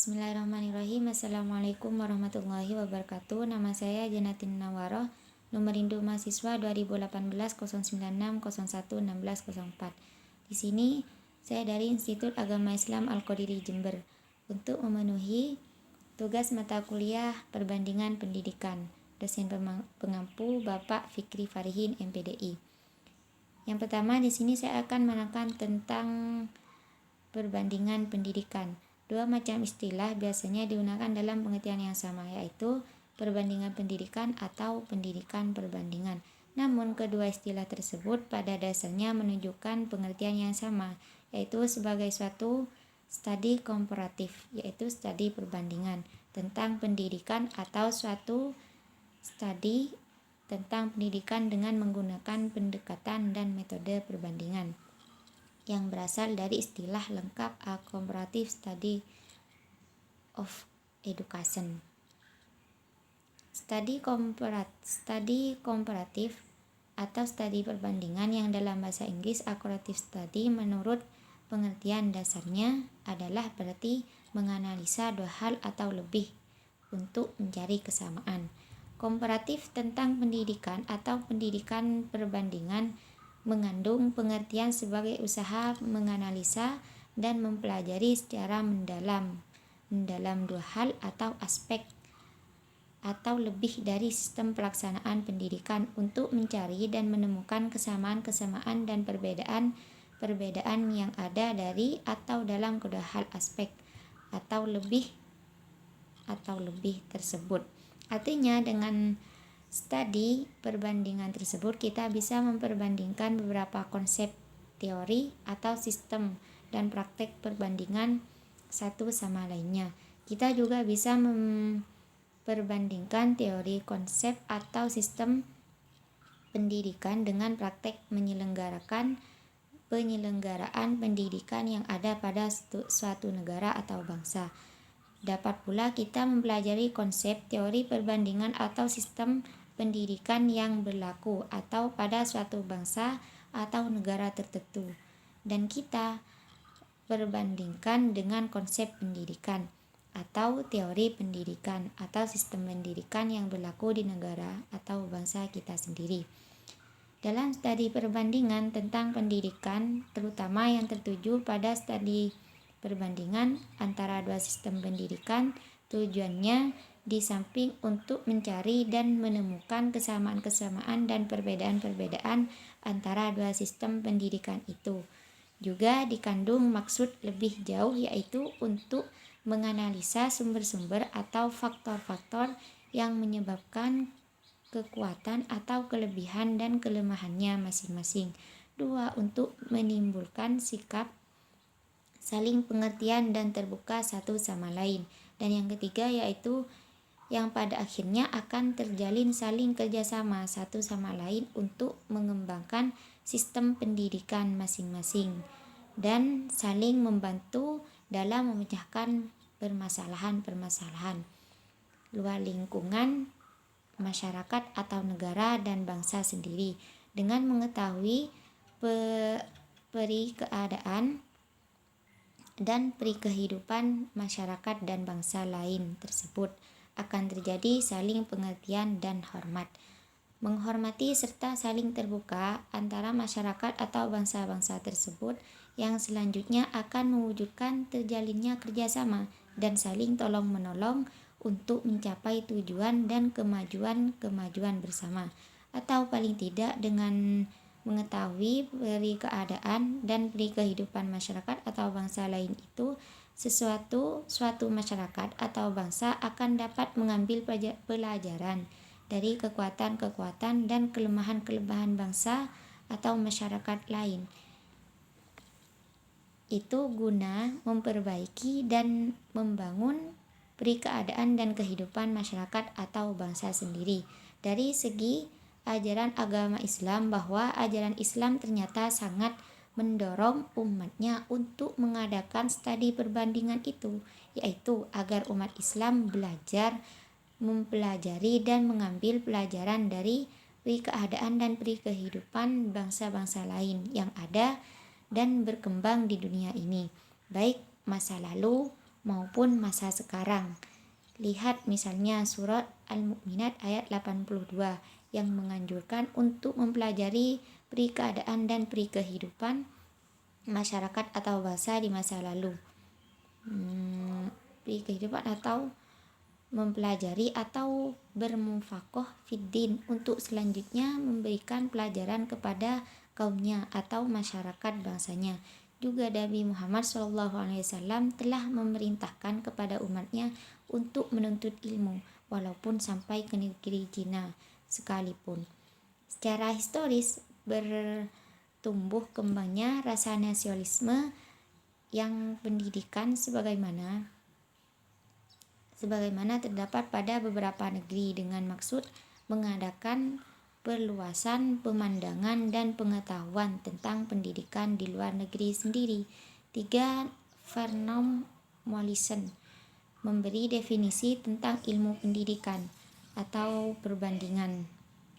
Bismillahirrahmanirrahim. Assalamualaikum warahmatullahi wabarakatuh. Nama saya Janatin Nawaroh. Nomor induk mahasiswa 2018 096 01 16 04. Di sini saya dari Institut Agama Islam Al-Qadiri Jember untuk memenuhi tugas mata kuliah perbandingan pendidikan. Dosen pengampu Bapak Fikri Farihin MPDI. Yang pertama di sini saya akan menekan tentang perbandingan pendidikan. Dua macam istilah biasanya digunakan dalam pengertian yang sama, yaitu perbandingan pendidikan atau pendidikan perbandingan. Namun kedua istilah tersebut pada dasarnya menunjukkan pengertian yang sama, yaitu sebagai suatu studi komparatif, yaitu studi perbandingan tentang pendidikan atau suatu studi tentang pendidikan dengan menggunakan pendekatan dan metode perbandingan yang berasal dari istilah lengkap A Comparative Study of Education. Studi komparatif atau studi perbandingan yang dalam bahasa Inggris comparative study menurut pengertian dasarnya adalah berarti menganalisa dua hal atau lebih untuk mencari kesamaan. Komparatif tentang pendidikan atau pendidikan perbandingan mengandung pengertian sebagai usaha menganalisa dan mempelajari secara mendalam dua hal atau aspek atau lebih dari sistem pelaksanaan pendidikan untuk mencari dan menemukan kesamaan-kesamaan dan perbedaan yang ada dari atau dalam kedua hal aspek atau lebih tersebut. Artinya dengan studi perbandingan tersebut kita bisa memperbandingkan beberapa konsep teori atau sistem dan praktek perbandingan satu sama lainnya. Kita juga bisa memperbandingkan teori, konsep atau sistem pendidikan dengan praktek penyelenggaraan pendidikan yang ada pada suatu negara atau bangsa. Dapat pula kita mempelajari konsep, teori perbandingan atau sistem pendidikan yang berlaku atau pada suatu bangsa atau negara tertentu, dan kita perbandingkan dengan konsep pendidikan atau teori pendidikan atau sistem pendidikan yang berlaku di negara atau bangsa kita sendiri. Dalam studi perbandingan tentang pendidikan, terutama yang tertuju pada studi perbandingan antara dua sistem pendidikan, tujuannya di samping untuk mencari dan menemukan kesamaan-kesamaan dan perbedaan-perbedaan antara dua sistem pendidikan itu, juga dikandung maksud lebih jauh, yaitu untuk menganalisa sumber-sumber atau faktor-faktor yang menyebabkan kekuatan atau kelebihan dan kelemahannya masing-masing. Dua, untuk menimbulkan sikap saling pengertian dan terbuka satu sama lain. Dan yang ketiga yaitu yang pada akhirnya akan terjalin saling kerjasama satu sama lain untuk mengembangkan sistem pendidikan masing-masing dan saling membantu dalam memecahkan permasalahan-permasalahan luar lingkungan masyarakat atau negara dan bangsa sendiri. Dengan mengetahui peri keadaan dan peri kehidupan masyarakat dan bangsa lain tersebut, akan terjadi saling pengertian dan hormat. Menghormati serta saling terbuka antara masyarakat atau bangsa-bangsa tersebut yang selanjutnya akan mewujudkan terjalinnya kerjasama dan saling tolong-menolong untuk mencapai tujuan dan kemajuan bersama. Atau paling tidak dengan mengetahui peri keadaan dan peri kehidupan masyarakat atau bangsa lain itu, suatu masyarakat atau bangsa akan dapat mengambil pelajaran dari kekuatan-kekuatan dan kelemahan-kelemahan bangsa atau masyarakat lain. Itu guna memperbaiki dan membangun peri keadaan dan kehidupan masyarakat atau bangsa sendiri. Dari segi ajaran agama Islam, bahwa ajaran Islam ternyata sangat mendorong umatnya untuk mengadakan studi perbandingan itu, yaitu agar umat Islam belajar, mempelajari dan mengambil pelajaran dari peri keadaan dan peri kehidupan bangsa-bangsa lain yang ada dan berkembang di dunia ini, baik masa lalu maupun masa sekarang. Lihat misalnya surat Al-Mu'minat ayat 82 yang menganjurkan untuk mempelajari peri keadaan dan peri kehidupan masyarakat atau bangsa di masa lalu. Peri kehidupan atau mempelajari atau bermufakoh fiddin untuk selanjutnya memberikan pelajaran kepada kaumnya atau masyarakat bangsanya. Juga Nabi Muhammad SAW telah memerintahkan kepada umatnya untuk menuntut ilmu walaupun sampai ke negeri Cina sekalipun. Secara historis bertumbuh kembangnya rasa nasionalisme yang pendidikan sebagaimana terdapat pada beberapa negeri dengan maksud mengadakan perluasan pemandangan dan pengetahuan tentang pendidikan di luar negeri sendiri. 3. Vernon Mollison memberi definisi tentang ilmu pendidikan atau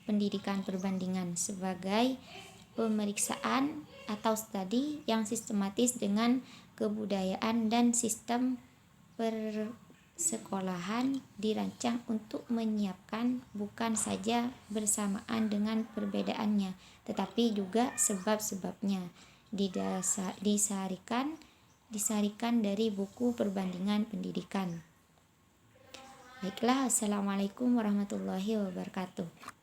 pendidikan perbandingan sebagai pemeriksaan atau studi yang sistematis dengan kebudayaan dan sistem persekolahan dirancang untuk menyiapkan bukan saja bersamaan dengan perbedaannya, tetapi juga sebab-sebabnya. Disarikan dari buku perbandingan pendidikan. Baiklah, assalamualaikum warahmatullahi wabarakatuh.